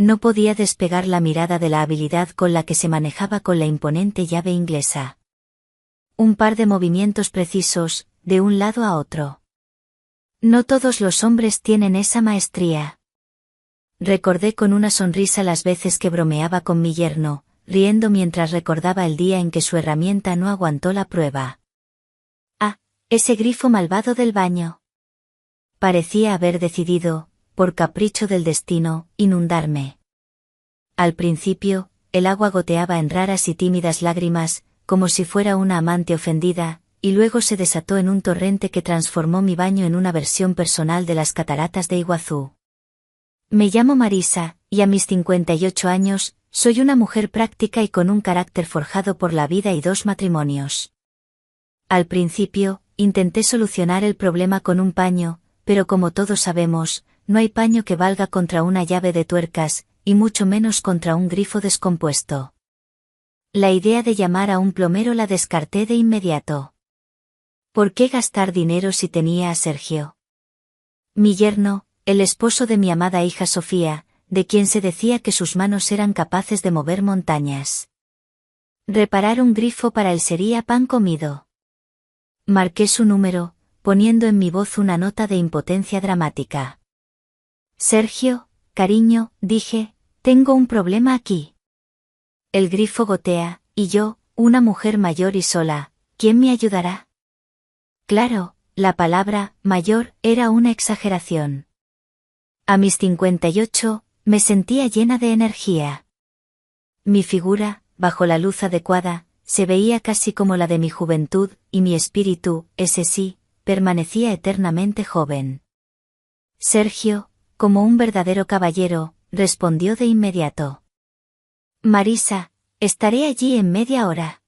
no podía despegar la mirada de la habilidad con la que se manejaba con la imponente llave inglesa. Un par de movimientos precisos, de un lado a otro. No todos los hombres tienen esa maestría. Recordé con una sonrisa las veces que bromeaba con mi yerno, riendo mientras recordaba el día en que su herramienta no aguantó la prueba. Ah, ese grifo malvado del baño. Parecía haber decidido, por capricho del destino, inundarme. Al principio, el agua goteaba en raras y tímidas lágrimas, como si fuera una amante ofendida, y luego se desató en un torrente que transformó mi baño en una versión personal de las cataratas de Iguazú. Me llamo Marisa, y a mis 58 años, soy una mujer práctica y con un carácter forjado por la vida y 2 matrimonios. Al principio, intenté solucionar el problema con un paño, pero como todos sabemos, no hay paño que valga contra una llave de tuercas, y mucho menos contra un grifo descompuesto. La idea de llamar a un plomero la descarté de inmediato. ¿Por qué gastar dinero si tenía a Sergio? Mi yerno, el esposo de mi amada hija Sofía, de quien se decía que sus manos eran capaces de mover montañas. Reparar un grifo para él sería pan comido. Marqué su número, poniendo en mi voz una nota de impotencia dramática. Sergio, cariño, dije, tengo un problema aquí. El grifo gotea, y yo, una mujer mayor y sola, ¿quién me ayudará? Claro, la palabra mayor era una exageración. A mis 58, me sentía llena de energía. Mi figura, bajo la luz adecuada, se veía casi como la de mi juventud, y mi espíritu, ese sí, permanecía eternamente joven. Sergio, como un verdadero caballero, respondió de inmediato. Marisa, estaré allí en media hora.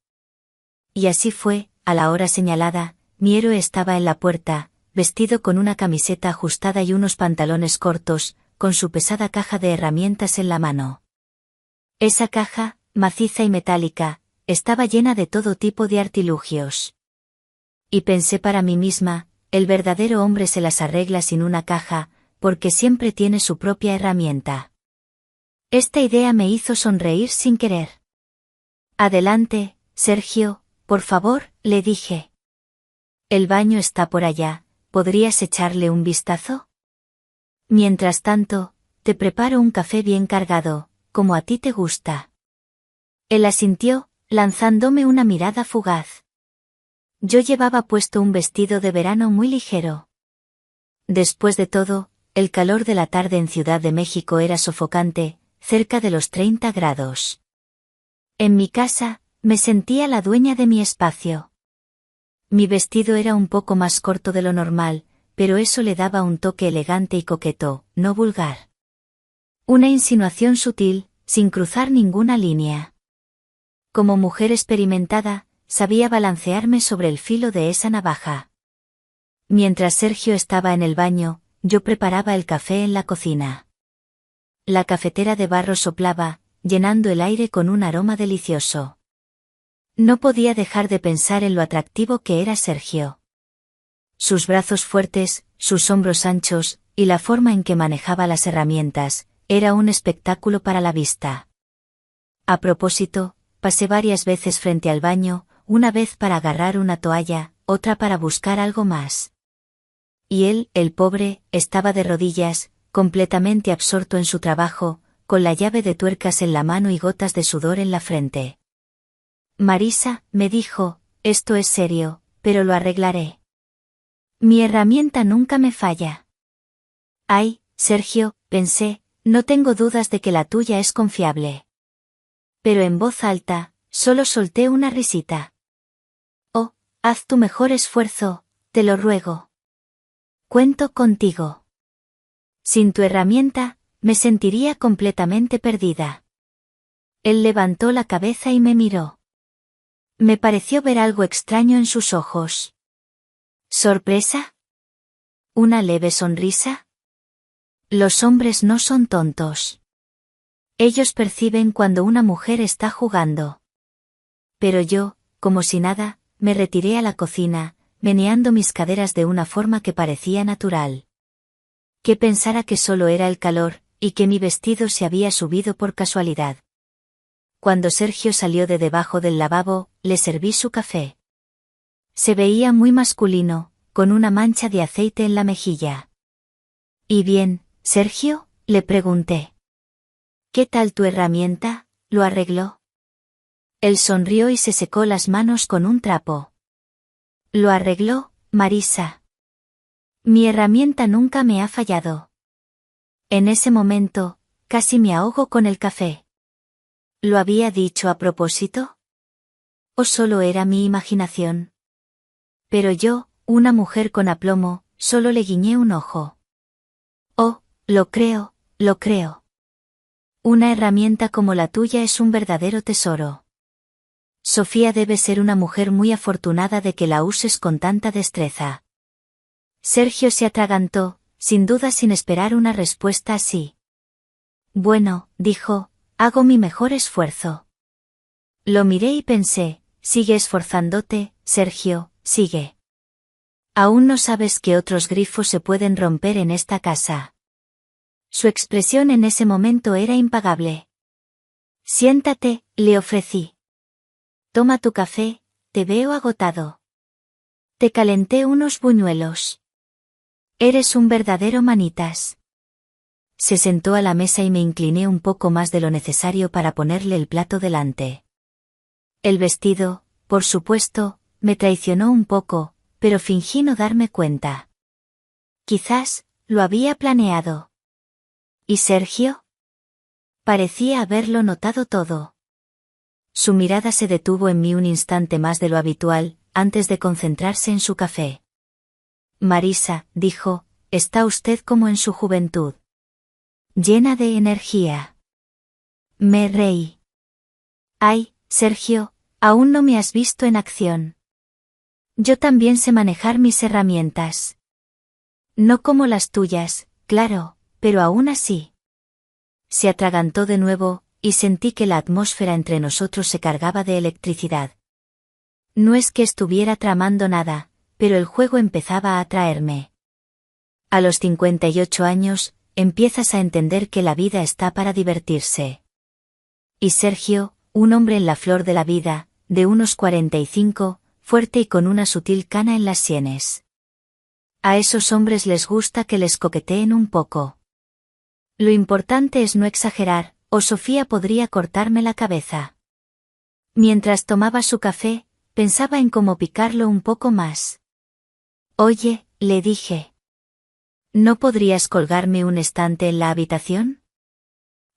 Y así fue, a la hora señalada, mi héroe estaba en la puerta, vestido con una camiseta ajustada y unos pantalones cortos, con su pesada caja de herramientas en la mano. Esa caja, maciza y metálica, estaba llena de todo tipo de artilugios. Y pensé para mí misma, el verdadero hombre se las arregla sin una caja, porque siempre tiene su propia herramienta. Esta idea me hizo sonreír sin querer. Adelante, Sergio, por favor, le dije. El baño está por allá, ¿podrías echarle un vistazo? Mientras tanto, te preparo un café bien cargado, como a ti te gusta. Él asintió, lanzándome una mirada fugaz. Yo llevaba puesto un vestido de verano muy ligero. Después de todo, el calor de la tarde en Ciudad de México era sofocante, cerca de los 30 grados. En mi casa, me sentía la dueña de mi espacio. Mi vestido era un poco más corto de lo normal, pero eso le daba un toque elegante y coqueto, no vulgar. Una insinuación sutil, sin cruzar ninguna línea. Como mujer experimentada, sabía balancearme sobre el filo de esa navaja. Mientras Sergio estaba en el baño, yo preparaba el café en la cocina. La cafetera de barro soplaba, llenando el aire con un aroma delicioso. No podía dejar de pensar en lo atractivo que era Sergio. Sus brazos fuertes, sus hombros anchos, y la forma en que manejaba las herramientas, era un espectáculo para la vista. A propósito, pasé varias veces frente al baño, una vez para agarrar una toalla, otra para buscar algo más. Y él, el pobre, estaba de rodillas, completamente absorto en su trabajo, con la llave de tuercas en la mano y gotas de sudor en la frente. Marisa, me dijo, esto es serio, pero lo arreglaré. Mi herramienta nunca me falla. Ay, Sergio, pensé, no tengo dudas de que la tuya es confiable. Pero en voz alta, solo solté una risita. Oh, haz tu mejor esfuerzo, te lo ruego. Cuento contigo. Sin tu herramienta, me sentiría completamente perdida. Él levantó la cabeza y me miró. Me pareció ver algo extraño en sus ojos. ¿Sorpresa? ¿Una leve sonrisa? Los hombres no son tontos. Ellos perciben cuando una mujer está jugando. Pero yo, como si nada, me retiré a la cocina, meneando mis caderas de una forma que parecía natural. Que pensara que solo era el calor, y que mi vestido se había subido por casualidad. Cuando Sergio salió de debajo del lavabo, le serví su café. Se veía muy masculino, con una mancha de aceite en la mejilla. ¿Y bien, Sergio?, le pregunté. ¿Qué tal tu herramienta? ¿Lo arregló? Él sonrió y se secó las manos con un trapo. ¿Lo arregló, Marisa? Mi herramienta nunca me ha fallado. En ese momento, casi me ahogo con el café. ¿Lo había dicho a propósito? ¿O solo era mi imaginación? Pero yo, una mujer con aplomo, solo le guiñé un ojo. Oh, lo creo, lo creo. Una herramienta como la tuya es un verdadero tesoro. Sofía debe ser una mujer muy afortunada de que la uses con tanta destreza. Sergio se atragantó, sin duda sin esperar una respuesta así. Bueno, dijo, hago mi mejor esfuerzo. Lo miré y pensé, sigue esforzándote, Sergio, sigue. Aún no sabes que otros grifos se pueden romper en esta casa. Su expresión en ese momento era impagable. Siéntate, le ofrecí. Toma tu café, te veo agotado. Te calenté unos buñuelos. Eres un verdadero manitas. Se sentó a la mesa y me incliné un poco más de lo necesario para ponerle el plato delante. El vestido, por supuesto, me traicionó un poco, pero fingí no darme cuenta. Quizás, lo había planeado. ¿Y Sergio? Parecía haberlo notado todo. Su mirada se detuvo en mí un instante más de lo habitual, antes de concentrarse en su café. Marisa, dijo, está usted como en su juventud. Llena de energía. Me reí. Ay, Sergio, aún no me has visto en acción. Yo también sé manejar mis herramientas. No como las tuyas, claro, pero aún así. Se atragantó de nuevo, y sentí que la atmósfera entre nosotros se cargaba de electricidad. No es que estuviera tramando nada, pero el juego empezaba a atraerme. A los 58 años, empiezas a entender que la vida está para divertirse. Y Sergio, un hombre en la flor de la vida, de unos 45, fuerte y con una sutil cana en las sienes. A esos hombres les gusta que les coqueteen un poco. Lo importante es no exagerar, o Sofía podría cortarme la cabeza. Mientras tomaba su café, pensaba en cómo picarlo un poco más. Oye, le dije. ¿No podrías colgarme un estante en la habitación?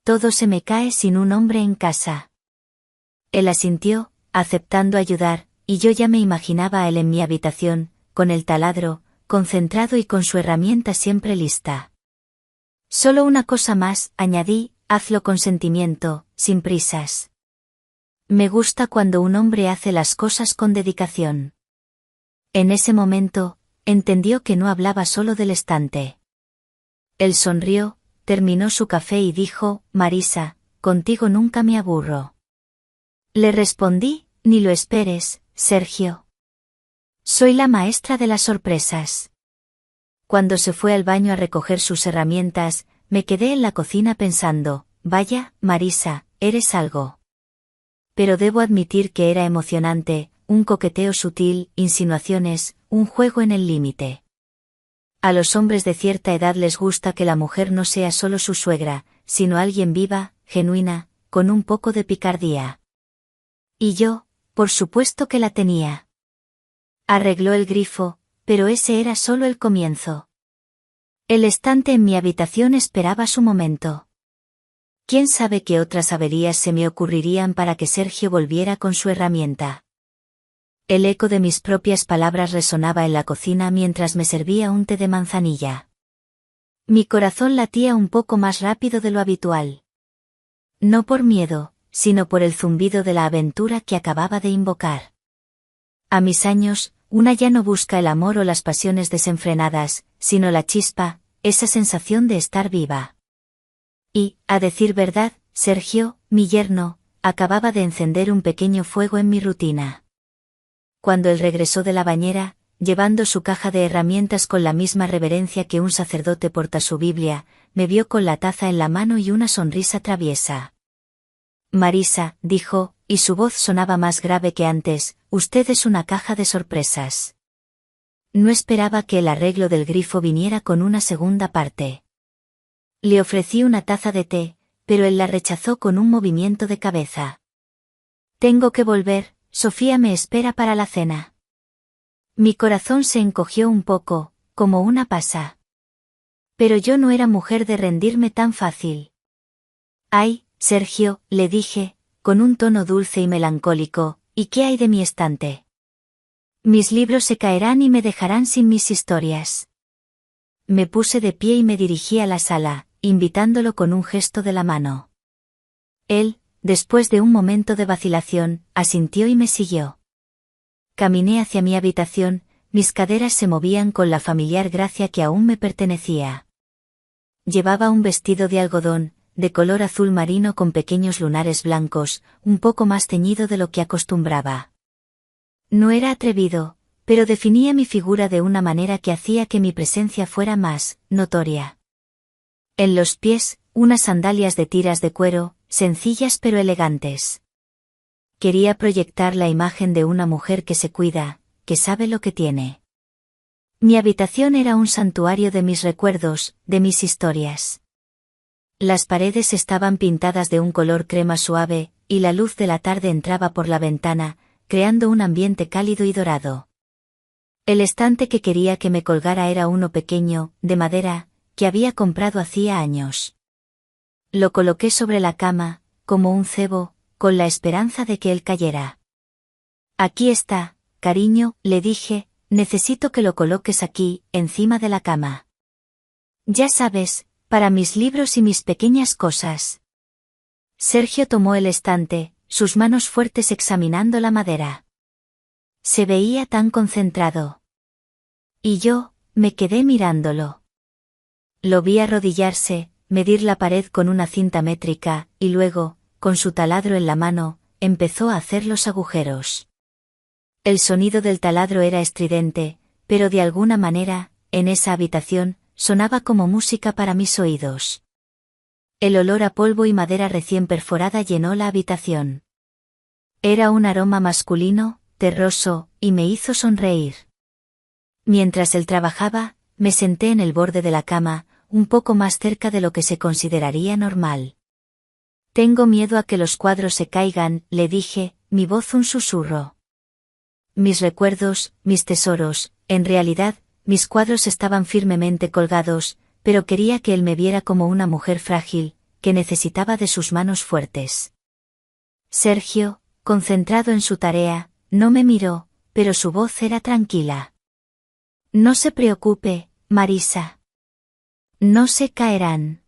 Todo se me cae sin un hombre en casa. Él asintió, aceptando ayudar, y yo ya me imaginaba a él en mi habitación, con el taladro, concentrado y con su herramienta siempre lista. Solo una cosa más, añadí, hazlo con sentimiento, sin prisas. Me gusta cuando un hombre hace las cosas con dedicación. En ese momento, entendió que no hablaba solo del estante. Él sonrió, terminó su café y dijo, Marisa, contigo nunca me aburro. Le respondí, ni lo esperes, Sergio. Soy la maestra de las sorpresas. Cuando se fue al baño a recoger sus herramientas, me quedé en la cocina pensando, vaya, Marisa, eres algo. Pero debo admitir que era emocionante, un coqueteo sutil, insinuaciones, un juego en el límite. A los hombres de cierta edad les gusta que la mujer no sea solo su suegra, sino alguien viva, genuina, con un poco de picardía. Y yo, por supuesto que la tenía. Arregló el grifo, pero ese era solo el comienzo. El estante en mi habitación esperaba su momento. ¿Quién sabe qué otras averías se me ocurrirían para que Sergio volviera con su herramienta? El eco de mis propias palabras resonaba en la cocina mientras me servía un té de manzanilla. Mi corazón latía un poco más rápido de lo habitual. No por miedo, sino por el zumbido de la aventura que acababa de invocar. A mis años, una ya no busca el amor o las pasiones desenfrenadas, sino la chispa, esa sensación de estar viva. Y, a decir verdad, Sergio, mi yerno, acababa de encender un pequeño fuego en mi rutina. Cuando él regresó de la bañera, llevando su caja de herramientas con la misma reverencia que un sacerdote porta su Biblia, me vio con la taza en la mano y una sonrisa traviesa. Marisa, dijo, y su voz sonaba más grave que antes, usted es una caja de sorpresas. No esperaba que el arreglo del grifo viniera con una segunda parte. Le ofrecí una taza de té, pero él la rechazó con un movimiento de cabeza. Tengo que volver, Sofía me espera para la cena. Mi corazón se encogió un poco, como una pasa. Pero yo no era mujer de rendirme tan fácil. Ay, Sergio, le dije, con un tono dulce y melancólico, ¿y qué hay de mi estante? Mis libros se caerán y me dejarán sin mis historias. Me puse de pie y me dirigí a la sala, invitándolo con un gesto de la mano. Él, después de un momento de vacilación, asintió y me siguió. Caminé hacia mi habitación, mis caderas se movían con la familiar gracia que aún me pertenecía. Llevaba un vestido de algodón, de color azul marino con pequeños lunares blancos, un poco más ceñido de lo que acostumbraba. No era atrevido, pero definía mi figura de una manera que hacía que mi presencia fuera más notoria. En los pies, unas sandalias de tiras de cuero, sencillas pero elegantes. Quería proyectar la imagen de una mujer que se cuida, que sabe lo que tiene. Mi habitación era un santuario de mis recuerdos, de mis historias. Las paredes estaban pintadas de un color crema suave, y la luz de la tarde entraba por la ventana, creando un ambiente cálido y dorado. El estante que quería que me colgara era uno pequeño, de madera, que había comprado hacía años. Lo coloqué sobre la cama, como un cebo, con la esperanza de que él cayera. Aquí está, cariño, le dije, necesito que lo coloques aquí, encima de la cama. Ya sabes, para mis libros y mis pequeñas cosas. Sergio tomó el estante, sus manos fuertes examinando la madera. Se veía tan concentrado. Y yo, me quedé mirándolo. Lo vi arrodillarse, medir la pared con una cinta métrica, y luego, con su taladro en la mano, empezó a hacer los agujeros. El sonido del taladro era estridente, pero de alguna manera, en esa habitación, sonaba como música para mis oídos. El olor a polvo y madera recién perforada llenó la habitación. Era un aroma masculino, terroso, y me hizo sonreír. Mientras él trabajaba, me senté en el borde de la cama, un poco más cerca de lo que se consideraría normal. Tengo miedo a que los cuadros se caigan, le dije, mi voz un susurro. Mis recuerdos, mis tesoros, en realidad, mis cuadros estaban firmemente colgados, pero quería que él me viera como una mujer frágil, que necesitaba de sus manos fuertes. Sergio, concentrado en su tarea, no me miró, pero su voz era tranquila. No se preocupe, Marisa. No se caerán.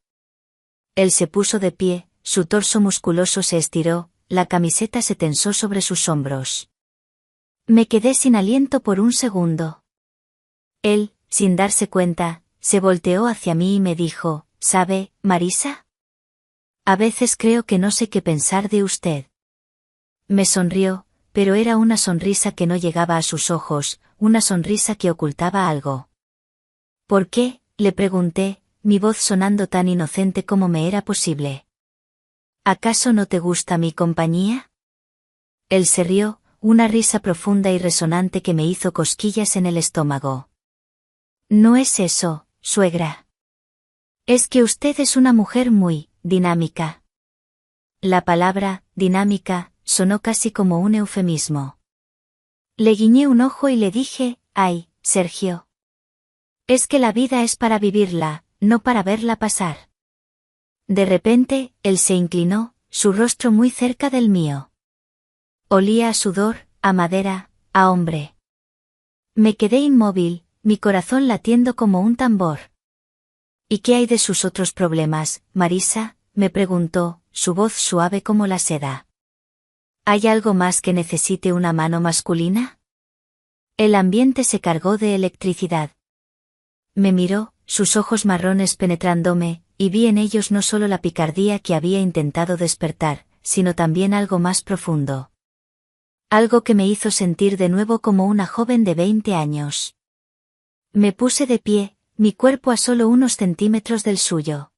Él se puso de pie, su torso musculoso se estiró, la camiseta se tensó sobre sus hombros. Me quedé sin aliento por un segundo. Él, sin darse cuenta, se volteó hacia mí y me dijo, ¿sabe, Marisa? A veces creo que no sé qué pensar de usted. Me sonrió, pero era una sonrisa que no llegaba a sus ojos, una sonrisa que ocultaba algo. ¿Por qué?, le pregunté, mi voz sonando tan inocente como me era posible. ¿Acaso no te gusta mi compañía? Él se rió, una risa profunda y resonante que me hizo cosquillas en el estómago. No es eso, suegra. Es que usted es una mujer muy dinámica. La palabra dinámica sonó casi como un eufemismo. Le guiñé un ojo y le dije, ay, Sergio. Es que la vida es para vivirla, no para verla pasar. De repente, él se inclinó, su rostro muy cerca del mío. Olía a sudor, a madera, a hombre. Me quedé inmóvil, mi corazón latiendo como un tambor. ¿Y qué hay de sus otros problemas, Marisa?, me preguntó, su voz suave como la seda. ¿Hay algo más que necesite una mano masculina? El ambiente se cargó de electricidad. Me miró, sus ojos marrones penetrándome, y vi en ellos no solo la picardía que había intentado despertar, sino también algo más profundo. Algo que me hizo sentir de nuevo como una joven de 20 años. Me puse de pie, mi cuerpo a solo unos centímetros del suyo.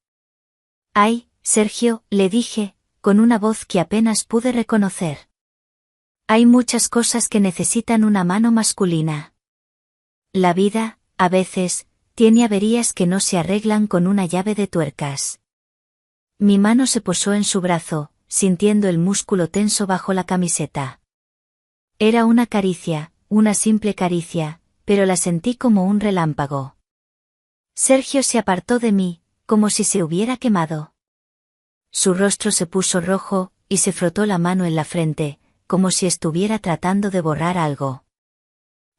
«Ay, Sergio», le dije, con una voz que apenas pude reconocer. «Hay muchas cosas que necesitan una mano masculina. La vida, a veces, tiene averías que no se arreglan con una llave de tuercas». Mi mano se posó en su brazo, sintiendo el músculo tenso bajo la camiseta. Era una caricia, una simple caricia, pero la sentí como un relámpago. Sergio se apartó de mí, como si se hubiera quemado. Su rostro se puso rojo, y se frotó la mano en la frente, como si estuviera tratando de borrar algo.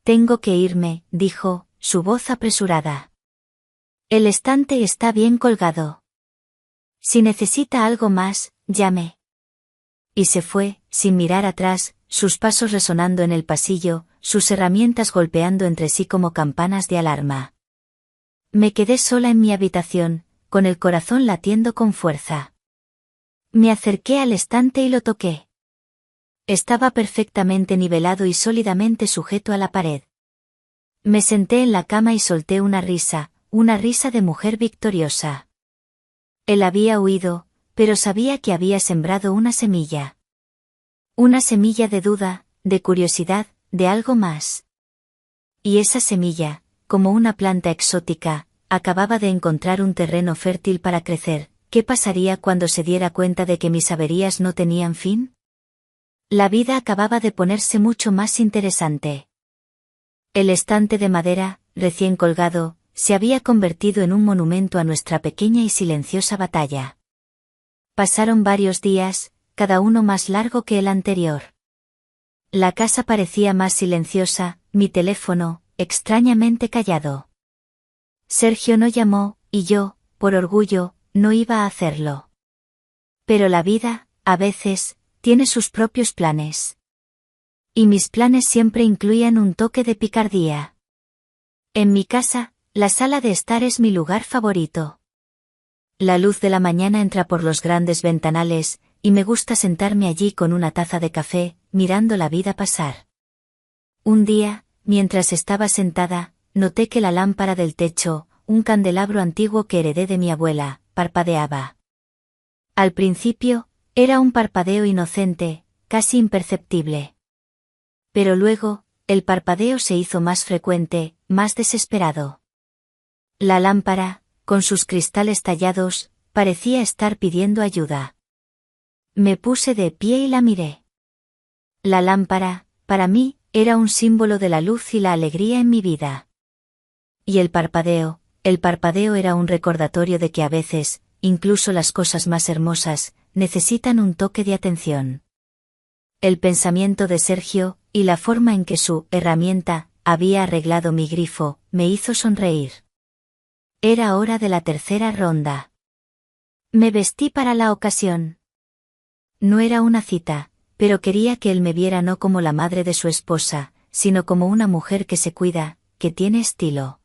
«Tengo que irme», dijo, su voz apresurada. «El estante está bien colgado. Si necesita algo más, llame». Y se fue, sin mirar atrás, sus pasos resonando en el pasillo, sus herramientas golpeando entre sí como campanas de alarma. Me quedé sola en mi habitación, con el corazón latiendo con fuerza. Me acerqué al estante y lo toqué. Estaba perfectamente nivelado y sólidamente sujeto a la pared. Me senté en la cama y solté una risa de mujer victoriosa. Él había huido, pero sabía que había sembrado una semilla. Una semilla de duda, de curiosidad, de algo más. Y esa semilla, como una planta exótica, acababa de encontrar un terreno fértil para crecer. ¿Qué pasaría cuando se diera cuenta de que mis averías no tenían fin? La vida acababa de ponerse mucho más interesante. El estante de madera, recién colgado, se había convertido en un monumento a nuestra pequeña y silenciosa batalla. Pasaron varios días, cada uno más largo que el anterior. La casa parecía más silenciosa, mi teléfono, extrañamente callado. Sergio no llamó, y yo, por orgullo, no iba a hacerlo. Pero la vida, a veces, tiene sus propios planes. Y mis planes siempre incluían un toque de picardía. En mi casa, la sala de estar es mi lugar favorito. La luz de la mañana entra por los grandes ventanales, y me gusta sentarme allí con una taza de café, mirando la vida pasar. Un día, mientras estaba sentada, noté que la lámpara del techo, un candelabro antiguo que heredé de mi abuela, parpadeaba. Al principio, era un parpadeo inocente, casi imperceptible. Pero luego, el parpadeo se hizo más frecuente, más desesperado. La lámpara, con sus cristales tallados, parecía estar pidiendo ayuda. Me puse de pie y la miré. La lámpara, para mí, era un símbolo de la luz y la alegría en mi vida. Y el parpadeo era un recordatorio de que a veces, incluso las cosas más hermosas, necesitan un toque de atención. El pensamiento de Sergio, y la forma en que su herramienta había arreglado mi grifo, me hizo sonreír. Era hora de la tercera ronda. Me vestí para la ocasión. No era una cita, pero quería que él me viera no como la madre de su esposa, sino como una mujer que se cuida, que tiene estilo.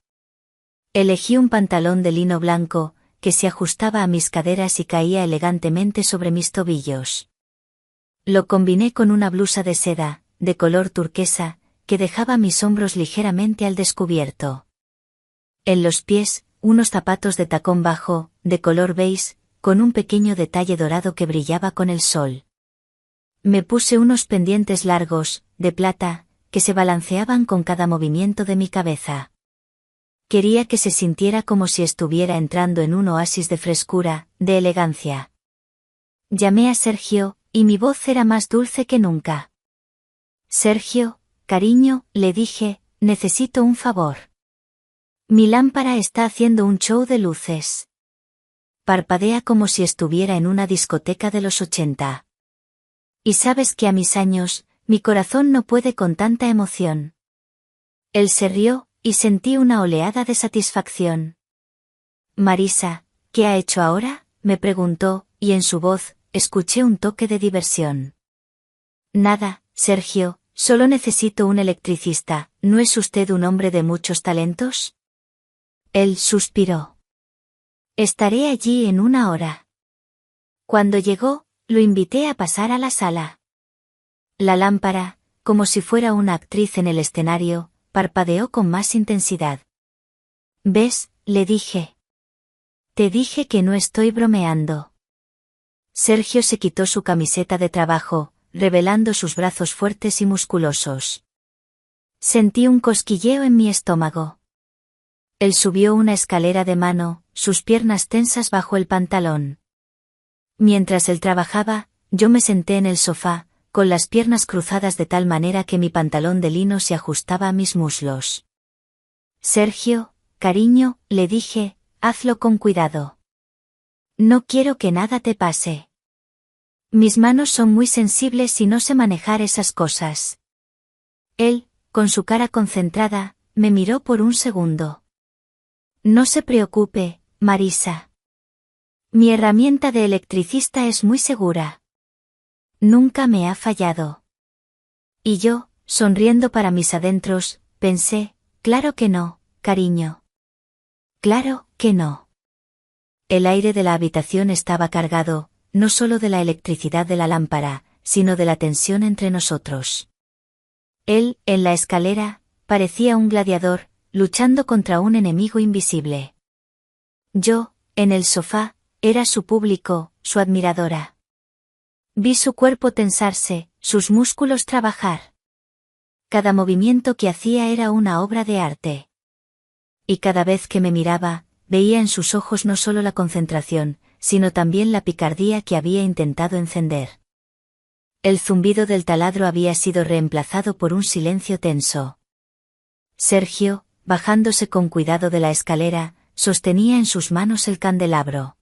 Elegí un pantalón de lino blanco, que se ajustaba a mis caderas y caía elegantemente sobre mis tobillos. Lo combiné con una blusa de seda, de color turquesa, que dejaba mis hombros ligeramente al descubierto. En los pies, unos zapatos de tacón bajo, de color beige, con un pequeño detalle dorado que brillaba con el sol. Me puse unos pendientes largos, de plata, que se balanceaban con cada movimiento de mi cabeza. Quería que se sintiera como si estuviera entrando en un oasis de frescura, de elegancia. Llamé a Sergio, y mi voz era más dulce que nunca. «Sergio, cariño», le dije, «necesito un favor. Mi lámpara está haciendo un show de luces. Parpadea como si estuviera en una discoteca de los 80. Y sabes que a mis años, mi corazón no puede con tanta emoción». Él se rió, y sentí una oleada de satisfacción. «Marisa, ¿qué ha hecho ahora?», me preguntó, y en su voz, escuché un toque de diversión. «Nada, Sergio, solo necesito un electricista, ¿no es usted un hombre de muchos talentos?». Él suspiró. «Estaré allí en una hora». Cuando llegó, lo invité a pasar a la sala. La lámpara, como si fuera una actriz en el escenario, parpadeó con más intensidad. ¿Ves?, le dije. Te dije que no estoy bromeando. Sergio se quitó su camiseta de trabajo, revelando sus brazos fuertes y musculosos. Sentí un cosquilleo en mi estómago. Él subió una escalera de mano, sus piernas tensas bajo el pantalón. Mientras él trabajaba, yo me senté en el sofá, con las piernas cruzadas de tal manera que mi pantalón de lino se ajustaba a mis muslos. Sergio, cariño, le dije, hazlo con cuidado. No quiero que nada te pase. Mis manos son muy sensibles y no sé manejar esas cosas. Él, con su cara concentrada, me miró por un segundo. No se preocupe, Marisa. Mi herramienta de electricista es muy segura. Nunca me ha fallado. Y yo, sonriendo para mis adentros, pensé, claro que no, cariño. Claro que no. El aire de la habitación estaba cargado, no solo de la electricidad de la lámpara, sino de la tensión entre nosotros. Él, en la escalera, parecía un gladiador, luchando contra un enemigo invisible. Yo, en el sofá, era su público, su admiradora. Vi su cuerpo tensarse, sus músculos trabajar. Cada movimiento que hacía era una obra de arte. Y cada vez que me miraba, veía en sus ojos no solo la concentración, sino también la picardía que había intentado encender. El zumbido del taladro había sido reemplazado por un silencio tenso. Sergio, bajándose con cuidado de la escalera, sostenía en sus manos el candelabro.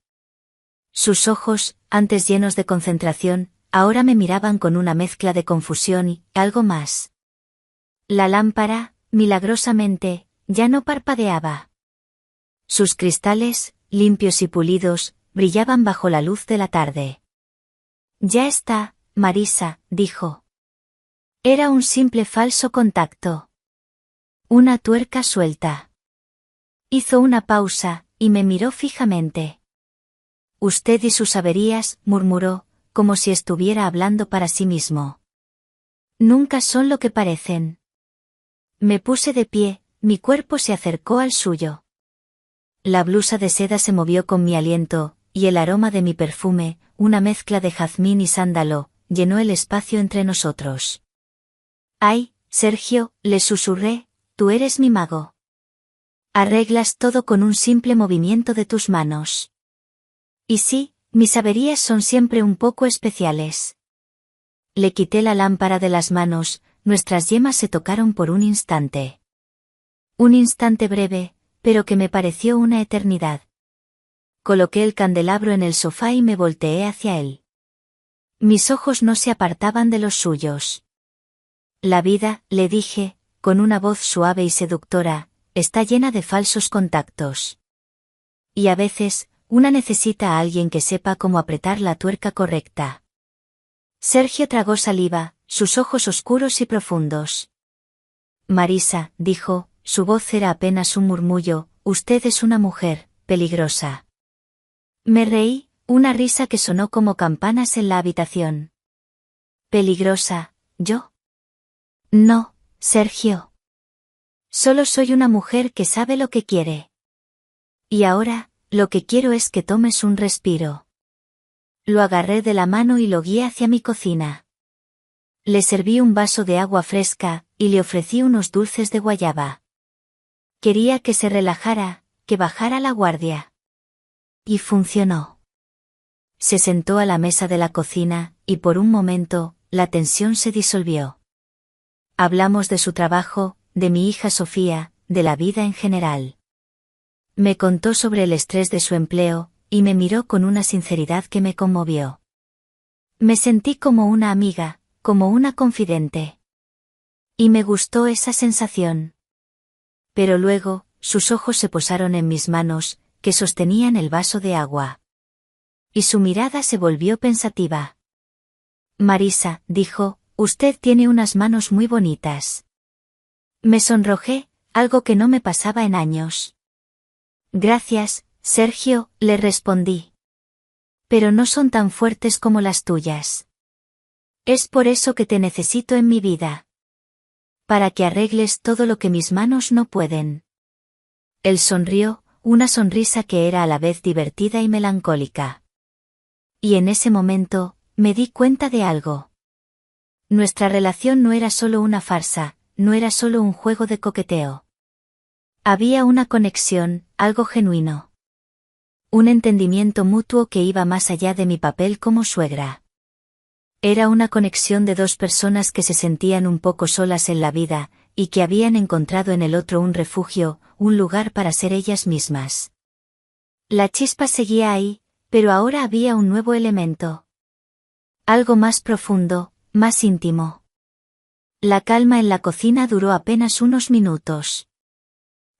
Sus ojos, antes llenos de concentración, ahora me miraban con una mezcla de confusión y algo más. La lámpara, milagrosamente, ya no parpadeaba. Sus cristales, limpios y pulidos, brillaban bajo la luz de la tarde. Ya está, Marisa, dijo. Era un simple falso contacto. Una tuerca suelta. Hizo una pausa, y me miró fijamente. Usted y sus averías, murmuró, como si estuviera hablando para sí mismo. Nunca son lo que parecen. Me puse de pie, mi cuerpo se acercó al suyo. La blusa de seda se movió con mi aliento, y el aroma de mi perfume, una mezcla de jazmín y sándalo, llenó el espacio entre nosotros. Ay, Sergio, le susurré, tú eres mi mago. Arreglas todo con un simple movimiento de tus manos. Y sí, mis averías son siempre un poco especiales. Le quité la lámpara de las manos, nuestras yemas se tocaron por un instante. Un instante breve, pero que me pareció una eternidad. Coloqué el candelabro en el sofá y me volteé hacia él. Mis ojos no se apartaban de los suyos. La vida, le dije, con una voz suave y seductora, está llena de falsos contactos. Y a veces, una necesita a alguien que sepa cómo apretar la tuerca correcta. Sergio tragó saliva, sus ojos oscuros y profundos. Marisa, dijo, su voz era apenas un murmullo, usted es una mujer, peligrosa. Me reí, una risa que sonó como campanas en la habitación. ¿Peligrosa, yo? No, Sergio. Solo soy una mujer que sabe lo que quiere. Y ahora, lo que quiero es que tomes un respiro. Lo agarré de la mano y lo guié hacia mi cocina. Le serví un vaso de agua fresca, y le ofrecí unos dulces de guayaba. Quería que se relajara, que bajara la guardia. Y funcionó. Se sentó a la mesa de la cocina, y por un momento, la tensión se disolvió. Hablamos de su trabajo, de mi hija Sofía, de la vida en general. Me contó sobre el estrés de su empleo, y me miró con una sinceridad que me conmovió. Me sentí como una amiga, como una confidente. Y me gustó esa sensación. Pero luego, sus ojos se posaron en mis manos, que sostenían el vaso de agua. Y su mirada se volvió pensativa. Marisa, dijo, usted tiene unas manos muy bonitas. Me sonrojé, algo que no me pasaba en años. Gracias, Sergio, le respondí. Pero no son tan fuertes como las tuyas. Es por eso que te necesito en mi vida. para que arregles todo lo que mis manos no pueden. Él sonrió, una sonrisa que era a la vez divertida y melancólica. Y en ese momento, me di cuenta de algo. Nuestra relación no era solo una farsa, no era solo un juego de coqueteo. Había una conexión, algo genuino. Un entendimiento mutuo que iba más allá de mi papel como suegra. Era una conexión de dos personas que se sentían un poco solas en la vida, y que habían encontrado en el otro un refugio, un lugar para ser ellas mismas. La chispa seguía ahí, pero ahora había un nuevo elemento. Algo más profundo, más íntimo. La calma en la cocina duró apenas unos minutos.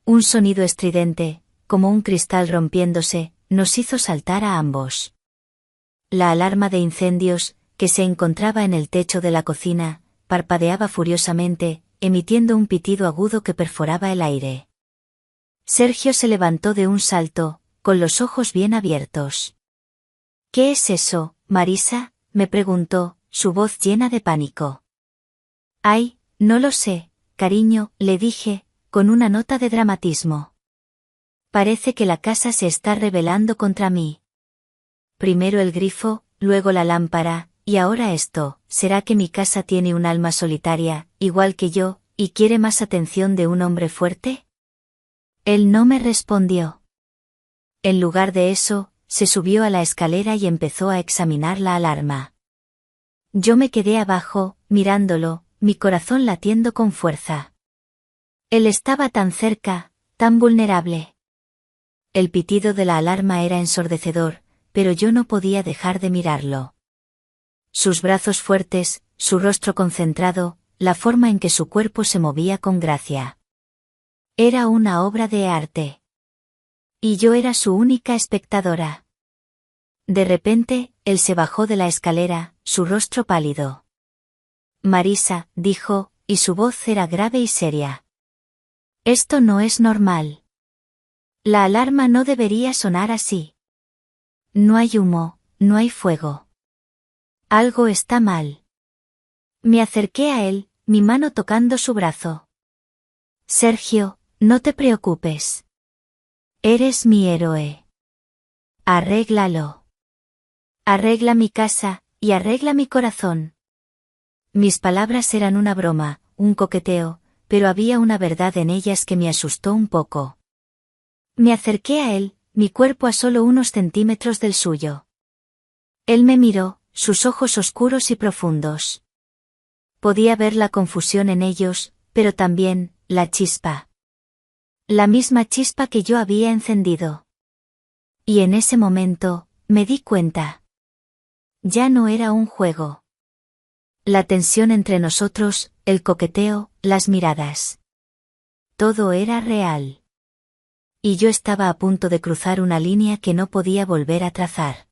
Un sonido estridente, como un cristal rompiéndose, nos hizo saltar a ambos. La alarma de incendios, que se encontraba en el techo de la cocina, parpadeaba furiosamente, emitiendo un pitido agudo que perforaba el aire. Sergio se levantó de un salto, con los ojos bien abiertos. ¿Qué es eso, Marisa?, me preguntó, su voz llena de pánico. Ay, no lo sé, cariño, le dije, con una nota de dramatismo. Parece que la casa se está rebelando contra mí. Primero el grifo, luego la lámpara, y ahora esto. ¿Será que mi casa tiene un alma solitaria, igual que yo, y quiere más atención de un hombre fuerte? Él no me respondió. En lugar de eso, se subió a la escalera y empezó a examinar la alarma. Yo me quedé abajo, mirándolo, mi corazón latiendo con fuerza. Él estaba tan cerca, tan vulnerable. El pitido de la alarma era ensordecedor, pero yo no podía dejar de mirarlo. Sus brazos fuertes, su rostro concentrado, la forma en que su cuerpo se movía con gracia. Era una obra de arte. Y yo era su única espectadora. De repente, él se bajó de la escalera, su rostro pálido. Marisa, dijo, y su voz era grave y seria. Esto no es normal. La alarma no debería sonar así. No hay humo, no hay fuego. Algo está mal. Me acerqué a él, mi mano tocando su brazo. Sergio, no te preocupes. Eres mi héroe. Arréglalo. Arregla mi casa, y arregla mi corazón. Mis palabras eran una broma, un coqueteo, pero había una verdad en ellas que me asustó un poco. Me acerqué a él, mi cuerpo a solo unos centímetros del suyo. Él me miró, sus ojos oscuros y profundos. Podía ver la confusión en ellos, pero también, la chispa. La misma chispa que yo había encendido. Y en ese momento, me di cuenta. Ya no era un juego. La tensión entre nosotros, el coqueteo, las miradas. Todo era real. Y yo estaba a punto de cruzar una línea que no podía volver a trazar.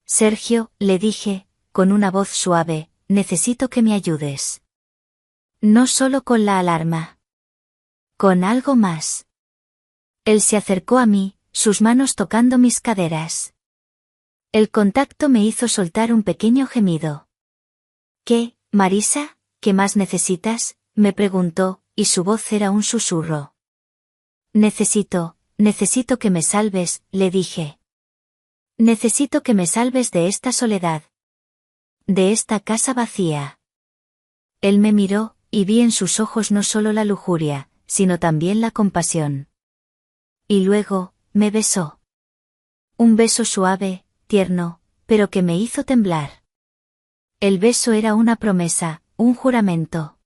Sergio, le dije, con una voz suave, necesito que me ayudes. No solo con la alarma. Con algo más. Él se acercó a mí, sus manos tocando mis caderas. El contacto me hizo soltar un pequeño gemido. ¿Qué, Marisa? ¿Qué más necesitas?, me preguntó, y su voz era un susurro. Necesito que me salves, le dije. Necesito que me salves de esta soledad. De esta casa vacía. Él me miró, y vi en sus ojos no solo la lujuria, sino también la compasión. Y luego, me besó. Un beso suave, tierno, pero que me hizo temblar. El beso era una promesa, un juramento.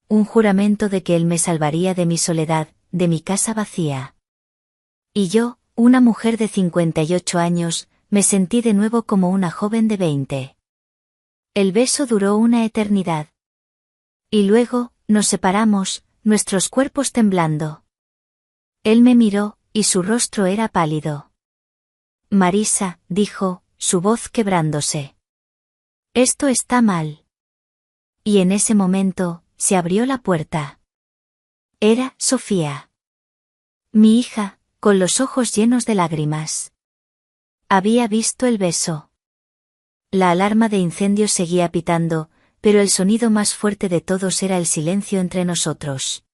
Un juramento de que él me salvaría de mi soledad, de mi casa vacía. Y yo, una mujer de 58 años, me sentí de nuevo como una joven de 20. El beso duró una eternidad. Y luego, nos separamos, nuestros cuerpos temblando. Él me miró, y su rostro era pálido. Marisa, dijo, su voz quebrándose. Esto está mal. Y en ese momento, se abrió la puerta. Era Sofía. Mi hija, con los ojos llenos de lágrimas. Había visto el beso. La alarma de incendios seguía pitando, pero el sonido más fuerte de todos era el silencio entre nosotros.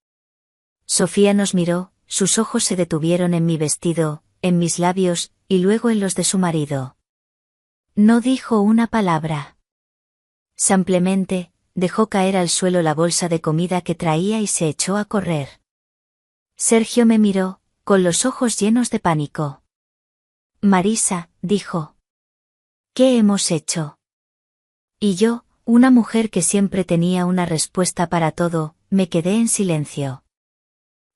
Sofía nos miró, sus ojos se detuvieron en mi vestido, en mis labios, y luego en los de su marido. No dijo una palabra. Simplemente, dejó caer al suelo la bolsa de comida que traía y se echó a correr. Sergio me miró, con los ojos llenos de pánico. Marisa, dijo. ¿Qué hemos hecho? Y yo, una mujer que siempre tenía una respuesta para todo, me quedé en silencio.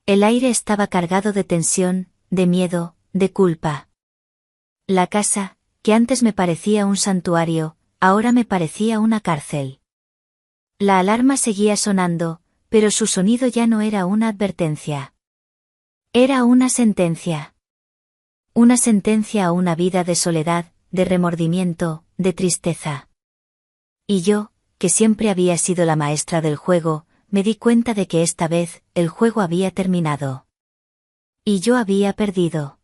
El aire estaba cargado de tensión, de miedo, de culpa. La casa, que antes me parecía un santuario, ahora me parecía una cárcel. La alarma seguía sonando, pero su sonido ya no era una advertencia. Era una sentencia. Una sentencia a una vida de soledad, de remordimiento, de tristeza. Y yo, que siempre había sido la maestra del juego, me di cuenta de que esta vez, el juego había terminado. Y yo había perdido.